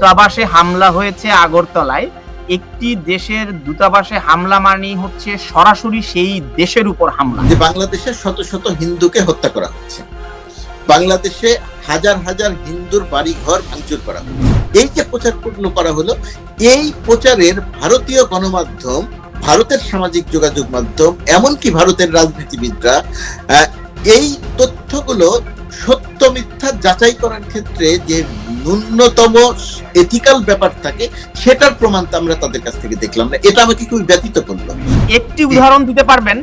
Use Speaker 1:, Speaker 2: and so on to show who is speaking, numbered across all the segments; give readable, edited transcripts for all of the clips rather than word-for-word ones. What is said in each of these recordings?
Speaker 1: দূতাবাসে হামলা হয়েছে আগরতলায়, একটি দেশের দূতাবাসে হামলা মানেই হচ্ছে সরাসরি সেই দেশের উপর হামলা।
Speaker 2: যে বাংলাদেশে শত শত হিন্দুকে হত্যা করা হচ্ছে, বাংলাদেশে হাজার হাজার হিন্দুর বাড়ি ঘর ভাঙচুর করা হচ্ছে, এই যে প্রচার পূর্ণ করা হলো, এই প্রচারের ভারতীয় গণমাধ্যম, ভারতের সামাজিক যোগাযোগ মাধ্যম, এমনকি ভারতের রাজনীতিবিদরা এই তথ্যগুলো সত্য মিথ্যা যাচাই করার ক্ষেত্রে যে ন্যূনতম এথিক্যাল ব্যাপার থাকে, সেটার প্রমাণ তো আমরা তাদের কাছ থেকে দেখলাম না। এটা আমাকে খুবই ব্যথিত করলো।
Speaker 1: একটি উদাহরণ দিতে পারবেন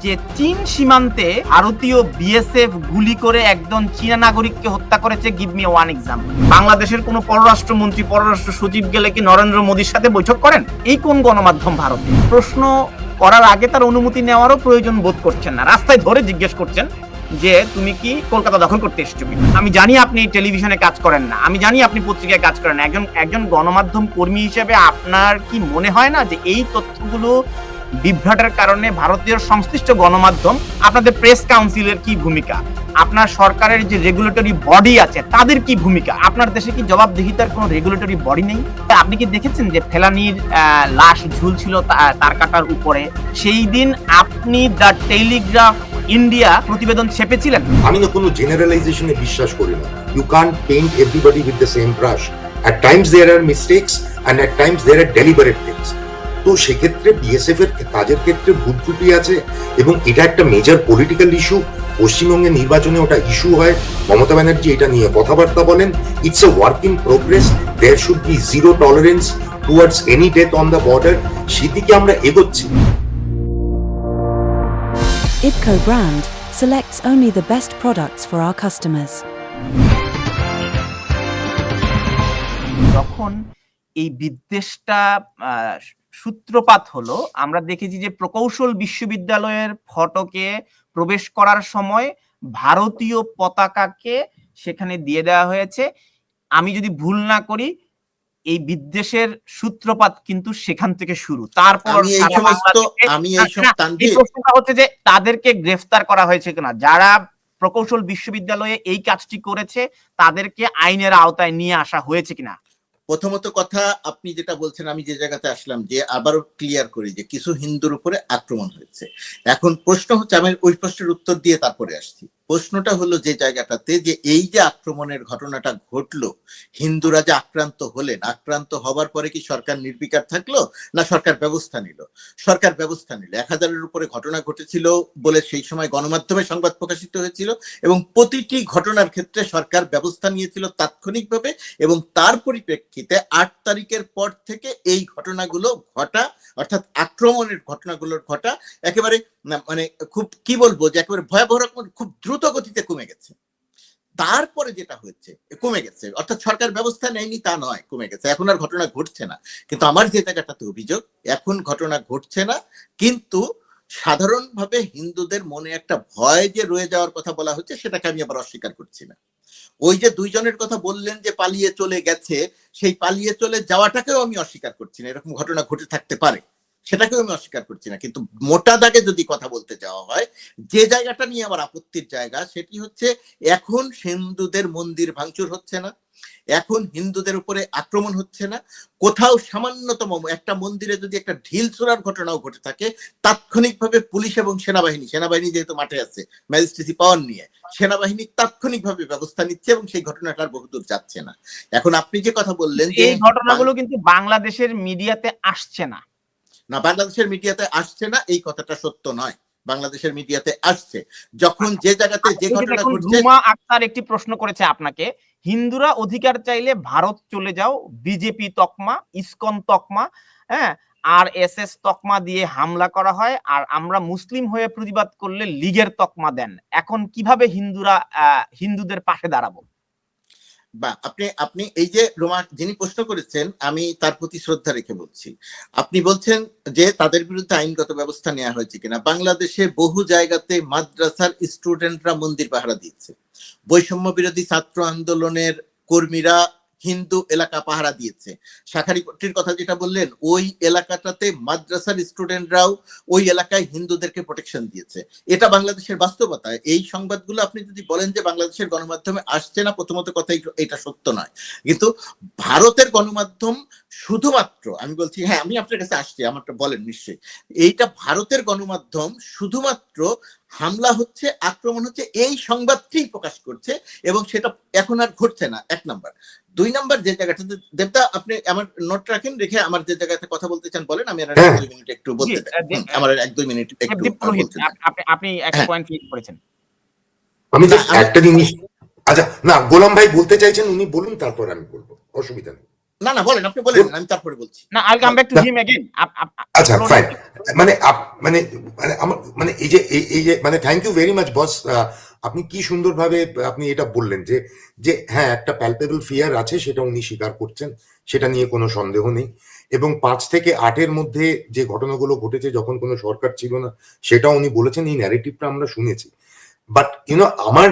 Speaker 1: যে চীন সীমান্তে ভারতীয় বিএসএফ গুলি করে একজন চীনা নাগরিককে হত্যা করেছে? Give me one example. বাংলাদেশের কোনো পররাষ্ট্রমন্ত্রী, পররাষ্ট্র সচিব গেলে কি নরেন্দ্র মোদীর সাথে বৈঠক করেন? এই কোন গণমাধ্যম ভারতে? প্রশ্ন করার আগে তার অনুমতি নেওয়ারও প্রয়োজন বোধ করছেন না, রাস্তায় ধরে জিজ্ঞেস করছেন যে তুমি কি কলকাতা দখল করতে এসেছো কিনা। আমি জানি আপনি টেলিভিশনে কাজ করেন না, আমি জানি আপনি পত্রিকায় কাজ করেন না, একজন গণমাধ্যম কর্মী হিসেবে আপনার কি মনে হয় না যে এই তথ্যগুলো বিভ্রাটের কারণে ভারতীয় সংশ্লিষ্ট গণমাধ্যম, আপনাদের প্রেস কাউন্সিলের কি ভূমিকা, আপনার সরকারের যে রেগুলেটরি বডি আছে তাদের কি ভূমিকা? আপনার দেশে কি জবাবদিহিতার কোনো রেগুলেটরি বডি নেই? আপনি কি দেখেছেন যে ফেলানির লাশ ঝুলছিল তার কাটার উপরে? সেই দিন আপনি দ্য টেলিগ্রাফ ইন্ডিয়া প্রতিবেদন ছেপেছিলেন।
Speaker 3: আমি না কোনো জেনারেলাইজেশনে বিশ্বাস করি না। You can't paint everybody with the same brush. At times there are mistakes and at times there are deliberate things. তো সেক্ষেত্রে বিএসএফ এর কাজের ক্ষেত্রে ভুল ত্রুটি আছে, এবং এটা একটা মেজর পলিটিক্যাল ইস্যু। পশ্চিমবঙ্গের নির্বাচনে ওটা ইস্যু হয়, মমতা ব্যানার্জি এটা নিয়ে কথাবার্তা বলেন। It's a work in progress, there should be zero tolerance towards any death on the border. সেদিকে আমরা এগোচ্ছি।
Speaker 4: IPCO brand selects only the best products for our customers.
Speaker 1: যখন এই বিদ্বেষটা সূত্রপাত হলো, আমরা দেখেছি যে প্রকৌশল বিশ্ববিদ্যালয়ের ফটকে প্রবেশ করার সময় ভারতীয় পতাকাকে সেখানে দিয়ে দেওয়া হয়েছে। আমি যদি ভুল না করি, এই বিদ্বেষের সূত্রপাত কিন্তু সেখান থেকে শুরু। তারপর প্রশ্নটা হচ্ছে যে তাদেরকে গ্রেফতার করা হয়েছে কিনা, যারা প্রকৌশল বিশ্ববিদ্যালয়ে এই কাজটি করেছে তাদেরকে আইনের আওতায় নিয়ে আসা হয়েছে কিনা।
Speaker 2: প্রথমত কথা, আপনি যেটা বলছেন, আমি যে জায়গাতে আসলাম, যে আবারও ক্লিয়ার করি যে কিছু হিন্দুর উপরে আক্রমণ হয়েছে। এখন প্রশ্ন হচ্ছে, আমি ওই প্রশ্নের উত্তর দিয়ে তারপরে আসছি। প্রশ্নটা হলো যে জায়গাটাতে, যে এই যে আক্রমণের ঘটনাটা ঘটলো, হিন্দুরা যে আক্রান্ত হলেন, আক্রান্ত হবার পরে কি সরকার নির্বিকার থাকলো না সরকার ব্যবস্থা নিল? সরকার ব্যবস্থা নিল। 1000-এর উপরে ঘটনা ঘটেছিল বলে সেই সময় গণমাধ্যমে সংবাদ প্রকাশিত হয়েছিল, এবং প্রতিটি ঘটনার ক্ষেত্রে সরকার ব্যবস্থা নিয়েছিল তাৎক্ষণিকভাবে, এবং তার পরিপ্রেক্ষিতে 8 তারিখের পর থেকে এই ঘটনাগুলো ঘটা, অর্থাৎ আক্রমণের ঘটনাগুলোর ঘটা একেবারে মানে খুব কি বলবো, যে একেবারে ভয়াবহ রকম খুব দ্রুত গতিতে কমে গেছে। তারপরে যেটা হচ্ছে, কমে গেছে অর্থাৎ সরকার ব্যবস্থা নেয়নি তা নয়, কমে গেছে। এখন আর ঘটনা ঘটছে না। কিন্তু আমার যে জায়গাটাতে অভিযোগ, এখন ঘটনা ঘটছে না, কিন্তু সাধারণভাবে হিন্দুদের মনে একটা ভয় যে রয়ে যাওয়ার কথা বলা হচ্ছে, সেটাকে আমি আবার অস্বীকার করছি না। ওই যে 2 জনের কথা বললেন যে পালিয়ে চলে গেছে, সেই পালিয়ে চলে যাওয়াটাকেও আমি অস্বীকার করছি না। এরকম ঘটনা ঘটে থাকতে পারে, সেটাকেও আমি অস্বীকার করছি না। কিন্তু মোটা দাগে যদি কথা বলতে যাওয়া হয়, যে জায়গাটা নিয়ে আমার আপত্তির জায়গা, সেটি হচ্ছে এখন হিন্দুদের মন্দির ভাঙচুর হচ্ছে না, এখন হিন্দুদের উপরে আক্রমণ হচ্ছে না। কোথাও সামান্যতম একটা মন্দিরে যদি একটা ঢিল ছোড়ার ঘটনাও ঘটে থাকে, তাৎক্ষণিকভাবে পুলিশ এবং সেনাবাহিনী যেহেতু মাঠে আছে ম্যাজিস্ট্রেসি পাওয়ার নিয়ে, সেনাবাহিনী তাৎক্ষণিকভাবে ব্যবস্থা নিচ্ছে, এবং সেই ঘটনাটার বহুদূর যাচ্ছে না। এখন আপনি যে কথা বললেন যে
Speaker 1: এই ঘটনাগুলো কিন্তু বাংলাদেশের মিডিয়াতে আসছে না,
Speaker 2: বাংলাদেশের মিডিয়াতে আসছে না, এই কথাটা সত্য নয়। বাংলাদেশের মিডিয়াতে আসছে। যখন যে জায়গাতে যে ঘটনা ঘটছে।
Speaker 1: রুমা আক্তার একটি প্রশ্ন করেছে আপনাকে, হিন্দুরা অধিকার চাইলে ভারত চলে যাও, বিজেপি তকমা, ইসকন তকমা, হ্যাঁ, আরএসএস তকমা দিয়ে হামলা করা হয়, আর আমরা মুসলিম হয়ে প্রতিবাদ করলে লীগের তকমা দেন। এখন কিভাবে হিন্দুদের পাশে দাঁড়াবো?
Speaker 2: বা আপনি এই যে রোমা যিনি প্রশ্ন করেছেন, আমি তার প্রতি শ্রদ্ধা রেখে বলছি। আপনি বলছেন যে তাদের বিরুদ্ধে আইনগত ব্যবস্থা নেওয়া হয়েছে কিনা। বাংলাদেশে বহু জায়গাতে মাদ্রাসার স্টুডেন্টরা মন্দির পাহারা দিচ্ছে, বৈষম্য বিরোধী ছাত্র আন্দোলনের কর্মীরা হিন্দু এলাকা পাহারা দিয়েছে। শাঁখারীপট্টির কথা যেটা বললেন, ওই এলাকাটাতে মাদ্রাসার স্টুডেন্টরাও ওই এলাকায় হিন্দুদেরকে প্রোটেকশন দিয়েছে। এটা বাংলাদেশের বাস্তবতা। এই সংবাদগুলো আপনি যদি বলেন যে বাংলাদেশের গণমাধ্যমে আসছে না, প্রথমত কথা এটা সত্য নয়। কিন্তু ভারতের গণমাধ্যম শুধুমাত্র, আমি বলছি হ্যাঁ আমি আপনার কাছে আসছি, আমারটা বলেন নিশ্চয়ই, এইটা ভারতের গণমাধ্যম শুধুমাত্র হামলা হচ্ছে, আক্রমণ হচ্ছে এই সংবাদটি প্রকাশ করছে, এবং সেটা এখন আর ঘটছে না, 1 নাম্বার। 2 নাম্বার, যে জায়গাটাতে দেবদা আপনি আমার নোট রাখেন, রেখে আমার যে জায়গাতে কথা বলতে চান বলেন, আমি আর 1-2 মিনিট একটু বলতে দেন, আমার 1-2 মিনিট একটু বলতে দেন।
Speaker 1: আপনি একটা পয়েন্ট ক্লিক করেছেন।
Speaker 3: আমি জাস্ট একটা জিনিস, আচ্ছা না গোলাম ভাই বলতে চাইছেন উনি বলুন, তারপর আমি বলবো, অসুবিধা নেই।
Speaker 2: না না বলেন, আপনি বলেন, আমি তারপরে বলছি।
Speaker 1: না, I'll come back to him again.
Speaker 3: আচ্ছা ফাইন, মানে মানে মানে আমার মানে এই যে মানে thank you very much boss, আপনি কি সুন্দরভাবে আপনি এটা বললেন যে যে হ্যাঁ একটা প্যালপেবল ফিয়ার আছে, সেটা উনি স্বীকার করছেন, সেটা নিয়ে কোনো সন্দেহ নেই। এবং 5 থেকে 8-এর মধ্যে যে ঘটনাগুলো ঘটেছে যখন কোনো সরকার ছিল না, সেটা উনি বলেছেন, এই ন্যারেটিভটা আমরা শুনেছি। বাট ইউনো আমার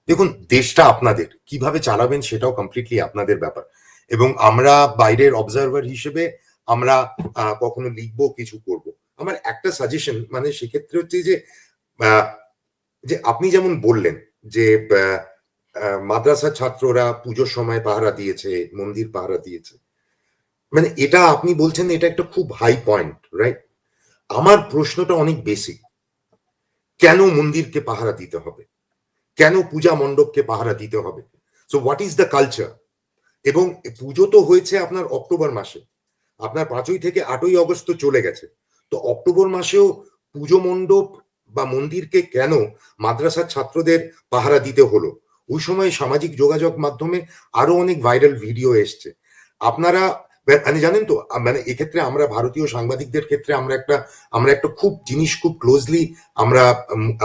Speaker 3: দেখুন, দেশটা আপনাদের, কিভাবে চালাবেন সেটাও কমপ্লিটলি আপনাদের ব্যাপার। এবং আমরা বাইরের অবজারভার হিসেবে আমরা কখনো লিখবো, কিছু করব। আমার একটা সাজেশন, মানে সেক্ষেত্রে হচ্ছে যে যে আপনি যেমন বললেন যে মাদ্রাসা ছাত্ররা পুজোর সময় পাহারা দিয়েছে, মন্দির পাহারা দিয়েছে, মানে এটা আপনি বলছেন এটা একটা খুব হাই পয়েন্ট, রাইট? আমার প্রশ্নটা অনেক বেসিক, কেন মন্দিরকে পাহারা দিতে হবে, কেন পূজা মণ্ডপকে পাহারা দিতে হবে? So what is the culture? এবং পুজো তো হয়েছে আপনার অক্টোবর মাসে, আপনার 5ই থেকে 8ই অগস্ট তো চলে গেছে, তো অক্টোবর মাসেও পুজো মণ্ডপ বা মন্দিরকে কেন মাদ্রাসার ছাত্রদের পাহারা দিতে হলো? ওই সময় সামাজিক যোগাযোগ মাধ্যমে আরো অনেক ভাইরাল ভিডিও এসছে। আপনারা মানে জানেন তো, মানে এক্ষেত্রে আমরা ভারতীয় সাংবাদিকদের ক্ষেত্রে আমরা একটা খুব জিনিস খুব ক্লোজলি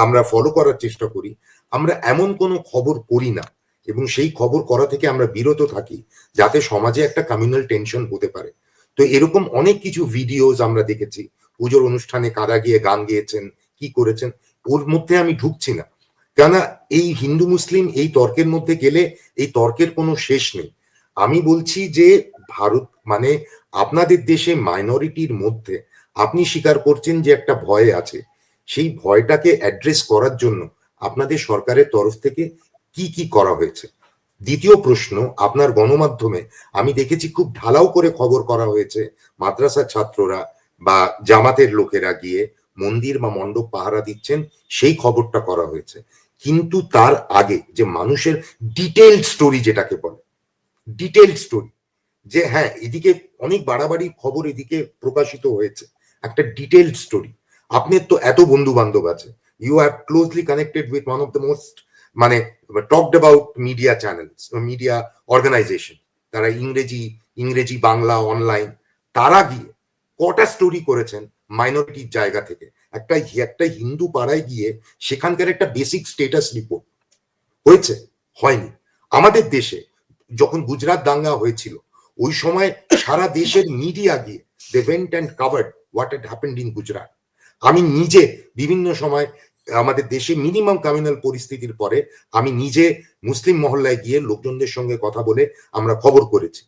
Speaker 3: আমরা ফলো করার চেষ্টা করি। আমরা এমন কোনো খবর করি না, এবং সেই খবর করা থেকে আমরা বিরত থাকি যাতে সমাজে একটা কমিউনাল টেনশন হতে পারে। তো এরকম অনেক কিছু ভিডিওস আমরা দেখেছি, পুজোর অনুষ্ঠানে কারা গিয়ে গান গেয়েছেন, কি করেছেন, ওর মধ্যে আমি ঢুকছি না, কেননা এই হিন্দু মুসলিম এই তর্কের মধ্যে গেলে এই তর্কের কোনো শেষ নেই। আমি বলছি যে ভারত মানে আপনাদের দেশে মাইনরিটির মধ্যে আপনি স্বীকার করছেন যে একটা ভয় আছে, সেই ভয়টাকে অ্যাড্রেস করার জন্য আপনাদের সরকারের তরফ থেকে কি কি করা হয়েছে? দ্বিতীয় প্রশ্ন, আপনার গণমাধ্যমে আমি দেখেছি খুব ঢালাও করে খবর করা হয়েছে, মাদ্রাসার ছাত্ররা বা জামাতের লোকেরা গিয়ে মন্দির বা মণ্ডপ পাহারা দিচ্ছেন, সেই খবরটা করা হয়েছে। কিন্তু তার আগে যে মানুষের ডিটেইলড স্টোরি, যেটাকে বলে ডিটেইলড স্টোরি, যে হ্যাঁ এদিকে অনেক বাড়াবাড়ি খবর এদিকে প্রকাশিত হয়েছে, একটা ডিটেইলড স্টোরি। আপনার তো এত বন্ধু বান্ধব আছে, you have closely connected with one of the most মানে talked about media channels, media organization, তারা ইংরেজি বাংলা অনলাইন, তারা গিয়ে কটা স্টোরি করেছেন মাইনরিটির জায়গা থেকে, একটা হিন্দু পাড়ায় গিয়ে সেখানকার একটা বেসিক স্টেটাস রিপোর্ট হয়েছে? হয়নি। আমাদের দেশে যখন গুজরাট দাঙ্গা হয়েছিল, ওই সময় সারা দেশের মিডিয়া গিয়ে they went and covered what had happened in Gujarat. আমি নিজে বিভিন্ন সময় আমাদের দেশে মিনিমাম কমিউনাল পরিস্থিতির পরে আমি নিজে মুসলিম মহল্লায় গিয়ে লোকজনদের সঙ্গে কথা বলে আমরা খবর করেছি।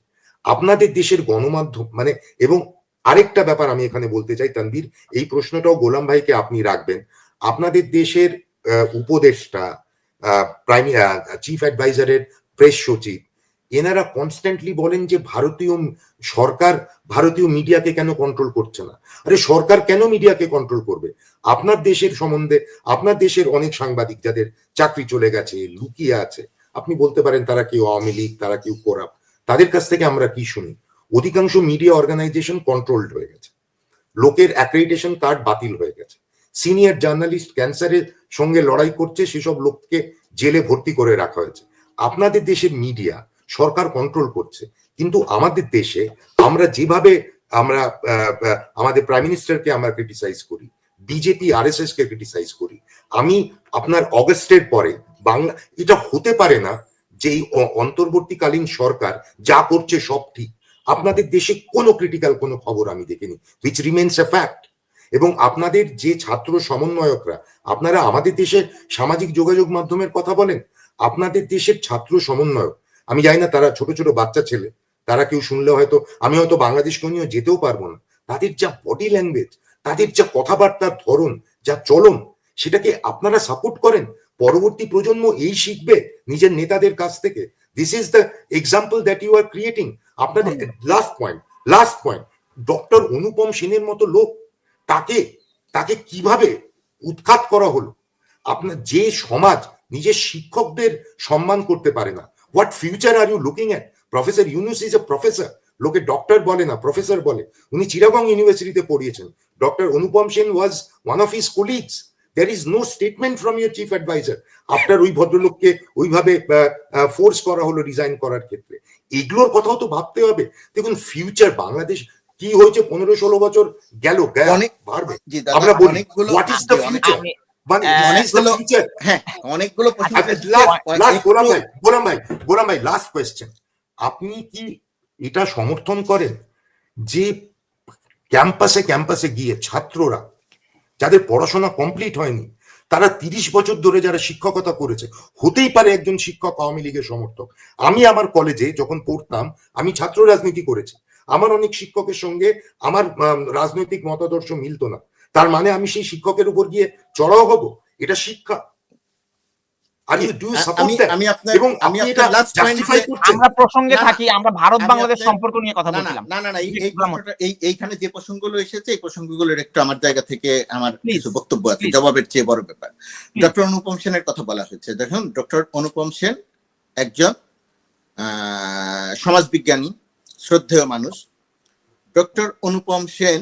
Speaker 3: আপনাদের দেশের গণমাধ্যম মানে, এবং আরেকটা ব্যাপার আমি এখানে বলতে চাই তানভীর, এই প্রশ্নটাও গোলাম ভাইকে আপনি রাখবেন। আপনাদের দেশের উপদেষ্টা, চিফ অ্যাডভাইজারের প্রেস সচিব, এনারা কনস্ট্যান্টলি বলেন যে ভারতীয় সরকার ভারতীয় মিডিয়াকে কেন কন্ট্রোল করছে না। আরে সরকার কেন মিডিয়াকে কন্ট্রোল করবে? আপনার দেশের সম্বন্ধে আপনার দেশের অনেক সাংবাদিক যাদের চাকরি চলে গেছে, লুকিয়ে আছে, আপনি বলতে পারেন তারা কেউ আওয়ামী লীগ, তারা কেউ করাপ্ট, তাদের কাছ থেকে আমরা কি শুনি? অধিকাংশ মিডিয়া অর্গানাইজেশন কন্ট্রোলড হয়ে গেছে, লোকের অ্যাক্রেডিটেশন কার্ড বাতিল হয়ে গেছে, সিনিয়র জার্নালিস্ট ক্যান্সারের সঙ্গে লড়াই করছে, সেসব লোককে জেলে ভর্তি করে রাখা হয়েছে। আপনাদের দেশের মিডিয়া সরকার কন্ট্রোল করছে, কিন্তু আমাদের দেশে আমরা যেভাবে আমরা আমাদের প্রাইম মিনিস্টারকে আমরা ক্রিটিসাইজ করি, বিজেপি আরএসএস কে ক্রিটিসাইজ করি, আমি আপনার অগস্টের পরে বাংলা, এটা হতে পারে না যে এই অন্তর্বর্তীকালীন সরকার যা করছে সব ঠিক। আপনাদের দেশে কোনো ক্রিটিক্যাল কোনো খবর আমি দেখিনি, হুইচ রিমেন্স এ ফ্যাক্ট। এবং আপনাদের যে ছাত্র সমন্বয়করা, আপনারা আমাদের দেশের সামাজিক যোগাযোগ মাধ্যমের কথা বলেন, আপনাদের দেশের ছাত্র সমন্বয়ক আমি জানি না, তারা ছোট ছোট বাচ্চা ছেলে, তারা কেউ শুনলে হয়তো, আমি হয়তো বাংলাদেশকে নিয়ে যেতেও পারবো না, তাদের যা বডি ল্যাঙ্গুয়েজ, তাদের যা কথাবার্তার ধরন, যা চলন, সেটাকে আপনারা সাপোর্ট করেন। পরবর্তী প্রজন্ম এই শিখবে নিজের নেতাদের কাছ থেকে। This is the example that you are creating. আপনাদের লাস্ট পয়েন্ট, ডক্টর অনুপম সেনের মতো লোক, তাকে কিভাবে উৎখাত করা হলো? আপনার যে সমাজ নিজের শিক্ষকদের সম্মান করতে পারে না, what future are you looking at? Professor Yunus is a professor, লোকে ডক্টর বলে না, প্রফেসর বলে। উনি চিটাগং ইউনিভার্সিটিতে পড়িয়েছেন। Doctor Anupam Sen was one of his colleagues. There is no statement from your chief advisor after ওই ভদ্রলোককে ওইভাবে ফোর্স করা হলো রিজাইন করার ক্ষেত্রে। এগুলোর কথাও তো ভাবতে হবে। দেখুন, ফিউচার বাংলাদেশ কি হয়েছে 15-16 বছর গেল,
Speaker 2: অনেক
Speaker 3: বাড়বে।
Speaker 2: জি দাদা,
Speaker 3: আমরা বলি
Speaker 2: অনেকগুলো
Speaker 3: হোয়াট ইজ দ্য ফিউচার, মানে
Speaker 2: অনেকগুলো
Speaker 3: ফিউচার।
Speaker 2: হ্যাঁ, অনেকগুলো প্রশ্ন
Speaker 3: গোলাম ভাই, লাস্ট কোয়েশ্চেন, আপনি কি এটা সমর্থন করেন যে ক্যাম্পাসে গিয়ে ছাত্ররা যাদের পড়াশোনা কমপ্লিট হয়নি, তারা 30 বছর ধরে যারা শিক্ষকতা করেছে, হতেই পারে একজন শিক্ষক আওয়ামী লীগের সমর্থক। আমি আমার কলেজে যখন পড়তাম, আমি ছাত্র রাজনীতি করেছি, আমার অনেক শিক্ষকের সঙ্গে আমার রাজনৈতিক মতাদর্শ মিলতো না। তার মানে আমি সেই শিক্ষকের উপর গিয়ে চড়াও হব? এটা শিক্ষা?
Speaker 1: আমরা প্রসঙ্গে থাকি, আমরা ভারত বাংলাদেশ সম্পর্ক নিয়ে কথা বলছিলাম।
Speaker 2: এইখানে যে প্রসঙ্গগুলো এসেছে, এই প্রসঙ্গগুলোর একটু আমার জায়গা থেকে আমার কিছু বক্তব্য আছে, জবাবের চেয়ে বড় ব্যাপার। ডক্টর অনুপম সেনের কথা বলা হয়েছে। দেখুন, ডক্টর অনুপম সেন একজন সমাজবিজ্ঞানী, শ্রদ্ধেয় মানুষ। ডক্টর অনুপম সেন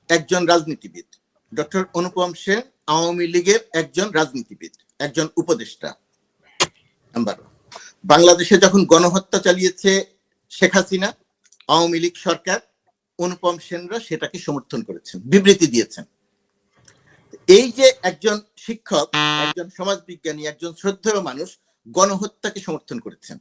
Speaker 2: একজন রাজনীতিবিদ। ডক্টর অনুপম সেন আওয়ামী লীগের একজন রাজনীতিবিদ, একজন উপদেষ্টা। বাংলাদেশে যখন গণহত্যা চালিয়েছে শেখ হাসিনা, আওয়ামী লীগ সরকার, অনুপম সেনরা সেটাকে সমর্থন করেছেন, বিবৃতি দিয়েছেন। এই যে একজন শিক্ষক, একজন সমাজবিজ্ঞানী, একজন শ্রদ্ধেয় মানুষ গণহত্যাকে সমর্থন করেছেন,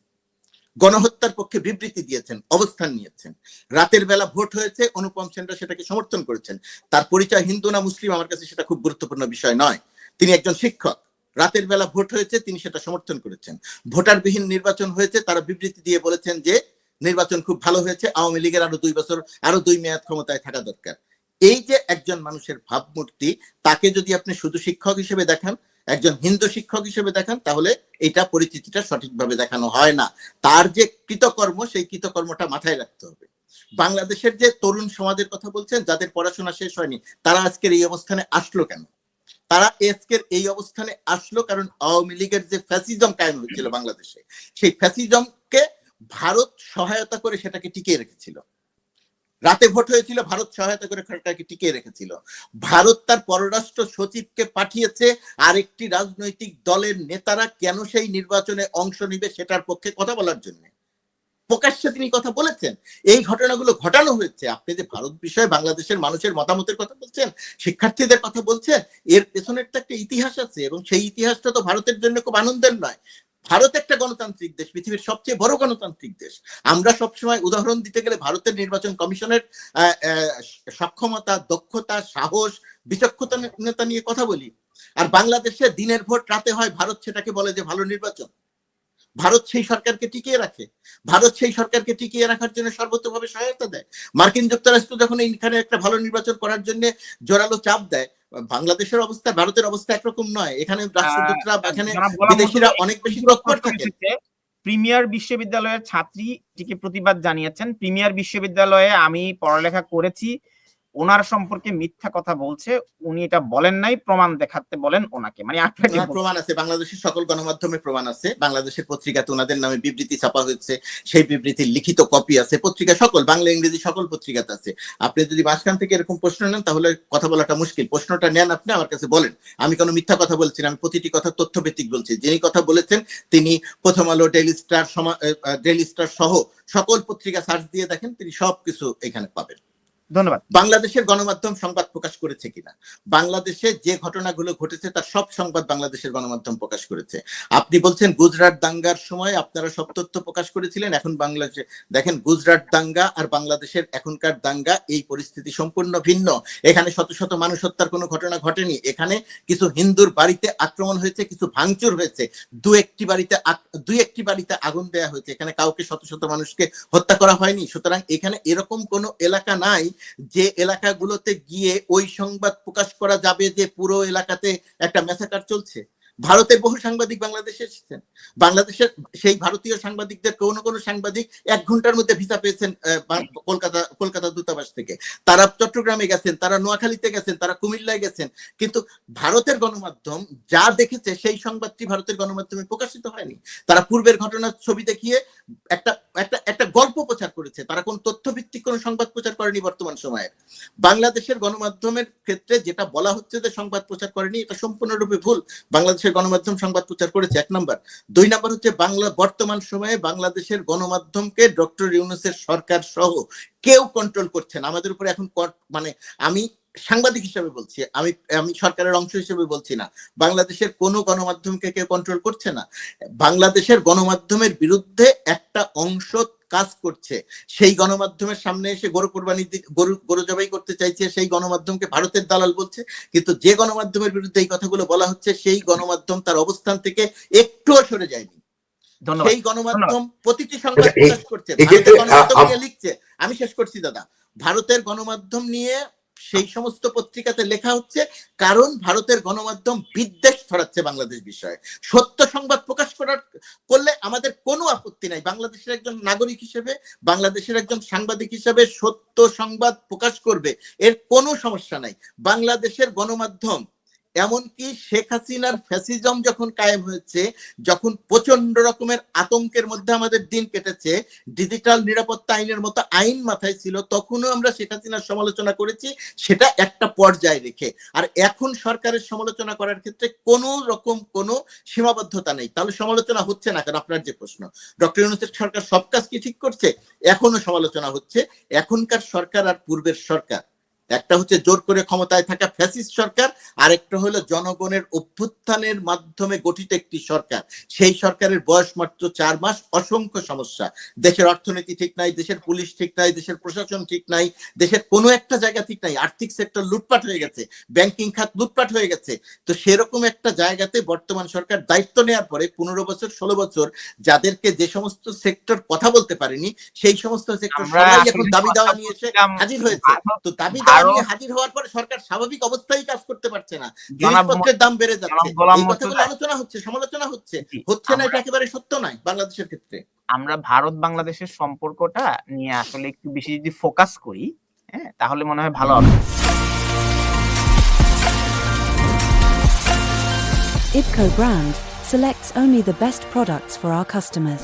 Speaker 2: গণহত্যার পক্ষে বিবৃতি দিয়েছেন, অবস্থান নিয়েছেন। রাতের বেলা ভোট হয়েছে, অনুপম সেনরা সেটাকে সমর্থন করেছেন। তার পরিচয় হিন্দু না মুসলিম আমার কাছে সেটা খুব গুরুত্বপূর্ণ বিষয় নয়। তিনি একজন শিক্ষক, রাতের বেলা ভোট হয়েছে, তিনি সেটা সমর্থন করেছেন। ভোটারবিহীন নির্বাচন হয়েছে, তারা বিবৃতি দিয়ে বলেছেন যে নির্বাচন খুব ভালো হয়েছে, আওয়ামী লীগের আরো 2 বছর, আরো 2 মেয়াদ ক্ষমতায় থাকা দরকার। এই যে একজন মানুষের ভাবমূর্তি, তাকে যদি আপনি শুধু শিক্ষক হিসেবে দেখান, একজন হিন্দু শিক্ষক হিসেবে দেখান, তাহলে এটা পরিচিতিটা সঠিকভাবে দেখানো হয় না। তার যে কৃতকর্ম, সেই কৃতকর্মটা মাথায় রাখতে হবে। বাংলাদেশের যে তরুণ সমাজের কথা বলছেন, যাদের পড়াশোনা শেষ হয়নি, তারা আজকের এই অবস্থানে আসলো কেন? তারা আজকের এই অবস্থানে আসলো কারণ আওয়ামী লীগের যে ফ্যাসিজম কায়েম হয়েছিল বাংলাদেশে, সেই ফ্যাসিজমকে ভারত সহায়তা করে সেটাকে টিকিয়ে রেখেছিল। রাতে ভোট হয়েছিল, ভারত সহায়তা করে সেটাকে টিকিয়ে রেখেছিল। ভারত তার পররাষ্ট্র সচিবকে পাঠিয়েছে আরেকটি রাজনৈতিক দলের নেতারা কেন সেই নির্বাচনে অংশ নিবে সেটার পক্ষে কথা বলার জন্য। প্রকাশ্যে তিনি কথা বলেছেন। এই ঘটনাগুলো ঘটানো হয়েছে। আপনি যে ভারত বিষয়ে বাংলাদেশের মানুষের মতামতের কথা বলছেন, শিক্ষার্থীদের কথা বলছেন, এর পেছনের তো একটা ইতিহাস আছে, এবং সেই ইতিহাসটা তো ভারতের জন্য খুব আনন্দের নয়। ভারত একটা গণতান্ত্রিক দেশ, পৃথিবীর সবচেয়ে বড় গণতান্ত্রিক দেশ। আমরা সবসময় উদাহরণ দিতে গেলে ভারতের নির্বাচন কমিশনের সক্ষমতা, দক্ষতা, সাহস, বিচক্ষণতা নিয়ে কথা বলি। আর বাংলাদেশে দিনের ভোট রাতে হয়, ভারত সেটাকে বলে যে ভালো নির্বাচন। ভারত সেই সরকারকে টিকিয়ে রাখে, ভারত সেই সরকারকে টিকিয়ে রাখার জন্য সর্বতোভাবে সহায়তা দেয়। মার্কিন যুক্তরাষ্ট্র যখন এইখানে একটা ভালো নির্বাচন করার জন্য জোরালো চাপ দেয়, বাংলাদেশের অবস্থা, ভারতের অবস্থা একরকম নয়। এখানে রাষ্ট্রদূতরা, এখানে বিদেশিরা অনেক বেশি তৎপর থাকে।
Speaker 1: প্রিমিয়ার বিশ্ববিদ্যালয়ের ছাত্রীটিকে প্রতিবাদ জানিয়েছেন। প্রিমিয়ার বিশ্ববিদ্যালয়ে আমি পড়ালেখা করেছি, ওনার সম্পর্কে মিথ্যা কথা বলছে, উনি এটা বলেন নাই, প্রমাণ দেখাতে বলেন ওনাকে। মানে আপনাকে
Speaker 2: প্রমাণ আছে, বাংলাদেশের সকল গণমাধ্যমে প্রমাণ আছে, বাংলাদেশের পত্রিকাতে ওনাদের নামে বিবৃতি ছাপা হয়েছে, সেই বিবৃতির লিখিত কপি আছে, পত্রিকা সকল বাংলা ইংরেজি সকল পত্রিকাতে আছে। আপনি যদি মাঝখান থেকে এরকম প্রশ্ন নেন তাহলে কথা বলাটা মুশকিল। প্রশ্নটা নেন, আপনি আমার কাছে বলেন, আমি কোনো মিথ্যা কথা বলছি না, আমি প্রতিটি কথা তথ্যভিত্তিক বলছি। যিনি কথা বলেছেন তিনি প্রথম আলো, ডেইলি স্টার সহ সকল পত্রিকা সার্চ দিয়ে দেখেন, তিনি সবকিছু এখানে পাবেন।
Speaker 1: ধন্যবাদ।
Speaker 2: বাংলাদেশের গণমাধ্যম সংবাদ প্রকাশ করেছে কিনা, বাংলাদেশে যে ঘটনাগুলো ঘটেছে তার সব সংবাদ বাংলাদেশের গণমাধ্যম প্রকাশ করেছে। আপনি বলছেন গুজরাট দাঙ্গার সময় আপনারা সব তথ্য প্রকাশ করেছিলেন, এখন বাংলাদেশে দেখেন গুজরাট দাঙ্গা আর বাংলাদেশের এখনকার দাঙ্গা এই পরিস্থিতি সম্পূর্ণ ভিন্ন। এখানে শত শত মানুষ হত্যার কোনো ঘটনা ঘটেনি, এখানে কিছু হিন্দুর বাড়িতে আক্রমণ হয়েছে, কিছু ভাঙচুর হয়েছে, দুই একটি বাড়িতে আগুন দেওয়া হয়েছে, এখানে কাউকে শত শত মানুষকে হত্যা করা হয়নি। সুতরাং এখানে এরকম কোনো এলাকা নাই যে এলাকাগুলোতে গিয়ে ওই সংবাদ প্রকাশ করা যাবে যে পুরো এলাকাতে একটা ম্যাসাকার চলছে। ভারতের বহু সাংবাদিক বাংলাদেশে এসেছেন, বাংলাদেশের সেই ভারতীয় সাংবাদিকদের কোনো সাংবাদিক 1 ঘন্টার মধ্যে ভিসা পেয়েছেন কলকাতা দূতাবাস থেকে। তারা চট্টগ্রামে গেছেন, তারা নোয়াখালীতে গেছেন, তারা কুমিল্লায় গেছেন, কিন্তু ভারতের গণমাধ্যম যা দেখেছে সেই সংবাদটি ভারতের গণমাধ্যমে প্রকাশিত হয়নি। তারা পূর্বের ঘটনার ছবি দেখিয়ে একটা গল্প প্রচার করেছে, তারা কোন তথ্যভিত্তিক কোনো সংবাদ প্রচার করেনি। বর্তমান সময়ে বাংলাদেশের গণমাধ্যমের ক্ষেত্রে যেটা বলা হচ্ছে যে সংবাদ প্রচার করেনি, এটা সম্পূর্ণরূপে ভুল। বাংলাদেশের গণমাধ্যম সংবাদ প্রচার করেছে, 1 নম্বর। 2 নম্বর হচ্ছে বর্তমান সময়ে বাংলাদেশের গণমাধ্যমকে ডক্টর ইউনূসের সরকার সহ কেউ কন্ট্রোল করছে না। আমাদের উপরে এখন মানে আমি সাংবাদিক হিসেবে বলছি, আমি সরকারের অংশ হিসেবে বলছি না, বাংলাদেশের কোনো গণমাধ্যমকে কেউ কন্ট্রোল করছে না। বাংলাদেশের গণমাধ্যমের বিরুদ্ধে একটা অংশ কাজ করছে, সেই গণমাধ্যমের সামনে এসে গরু জবাই করতে চাইছে, সেই গণমাধ্যমকে ভারতের দালাল বলছে। কিন্তু যে গণমাধ্যমের বিরুদ্ধে এই কথাগুলো বলা হচ্ছে সেই গণমাধ্যম তার অবস্থান থেকে একটুও সরে যায়নি। সেই গণমাধ্যম প্রতিটি সংবাদ প্রকাশ করছে, ভারতের গণমাধ্যম নিয়ে লিখছে। আমি শেষ করছি দাদা, ভারতের গণমাধ্যম নিয়ে সেই সমস্ত পত্রিকাতে লেখা হচ্ছে, কারণ ভারতের গণমাধ্যম বিদ্বেষ ছড়াচ্ছে বাংলাদেশ বিষয়ে। সত্য সংবাদ প্রকাশ করলে আমাদের কোনো আপত্তি নাই, বাংলাদেশের একজন নাগরিক হিসেবে, বাংলাদেশের একজন সাংবাদিক হিসেবে সত্য সংবাদ প্রকাশ করবে, এর কোনো সমস্যা নাই। বাংলাদেশের গণমাধ্যম এমনকি শেখ হাসিনার ফ্যাসিজম যখন কায়েম হয়েছে, যখন প্রচন্ড রকমের আতঙ্কের মধ্যে আমাদের দিন কেটেছে, ডিজিটাল নিরাপত্তা আইনের মতো আইন মাথায় ছিল, তখনও আমরা শেখ হাসিনার সমালোচনা করেছি, সেটা একটা পর্যায়ে রেখে। আর এখন সরকারের সমালোচনা করার ক্ষেত্রে কোনো রকম কোনো সীমাবদ্ধতা নেই। তাহলে সমালোচনা হচ্ছে না কেন? আপনার যে প্রশ্ন, ডক্টর ইউনূসের সরকার সব কাজ কি ঠিক করছে? এখনো সমালোচনা হচ্ছে। এখনকার সরকার আর পূর্বের সরকার, একটা হচ্ছে জোর করে ক্ষমতায় থাকা ফ্যাসিস্ট সরকার, আর একটা হলো জনগণের অভ্যুত্থানের মাধ্যমে গঠিত একটি সরকার। সেই সরকারের বয়স মাত্র 4 মাস, অসংখ্য সমস্যা। দেশের অর্থনীতি ঠিক নাই, দেশের পুলিশ ঠিক নাই, দেশের প্রশাসন ঠিক নাই, দেশের কোনো একটা জায়গা ঠিক নাই, আর্থিক সেক্টর লুটপাট হয়ে গেছে, ব্যাংকিং খাত লুটপাট হয়ে গেছে। তো সেরকম একটা জায়গাতে বর্তমান সরকার দায়িত্ব নেওয়ার পরে 15 বছর 16 বছর যাদেরকে যে সমস্ত সেক্টর কথা বলতে পারেনি, সেই সমস্ত সেক্টর সবাই এখন দাবি দাওয়া নিয়ে এসে হাজির হয়েছে। তো দাবি হাজির হওয়ার পরে সরকার স্বাভাবিক অবস্থায় কাজ করতে পারছে না, জিনিসপত্রের দাম বেড়ে যাচ্ছে, এই কথাগুলো আলোচনা হচ্ছে, সমালোচনা হচ্ছে না, এটা একেবারে সত্য নয় বাংলাদেশের ক্ষেত্রে।
Speaker 1: আমরা ভারত বাংলাদেশের সম্পর্কটা নিয়ে আসলে একটু বেশি যদি ফোকাস করি, হ্যাঁ, তাহলে মনে হয় ভালো হবে।
Speaker 4: IPCO brand selects only the best products for our customers.